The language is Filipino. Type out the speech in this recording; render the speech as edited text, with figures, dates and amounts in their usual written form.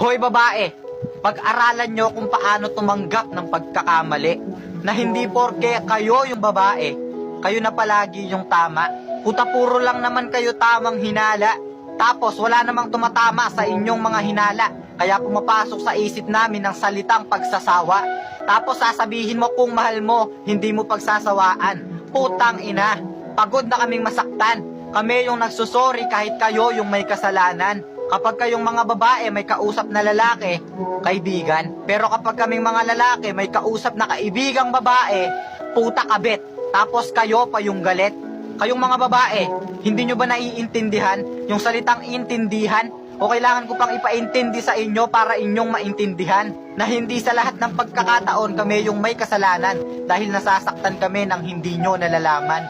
Hoy babae, pag-aralan nyo kung paano tumanggap ng pagkakamali. Na hindi porke kayo yung babae, kayo na palagi yung tama. Puta puro lang naman kayo tamang hinala. Tapos wala namang tumatama sa inyong mga hinala. Kaya pumapasok sa isip namin ng salitang pagsasawa. Tapos sasabihin mo kung mahal mo, hindi mo pagsasawaan. Putang ina, pagod na kaming masaktan. Kami yung nagsusori kahit kayo yung may kasalanan. Kapag kayong mga babae may kausap na lalaki, kaibigan. Pero kapag kaming mga lalaki may kausap na kaibigang babae, puta kabit. Tapos kayo pa yung galit. Kayong mga babae, hindi nyo ba naiintindihan yung salitang intindihan? O kailangan ko pang ipaintindi sa inyo para inyong maintindihan na hindi sa lahat ng pagkakataon kami yung may kasalanan dahil nasasaktan kami ng hindi nyo nalalaman.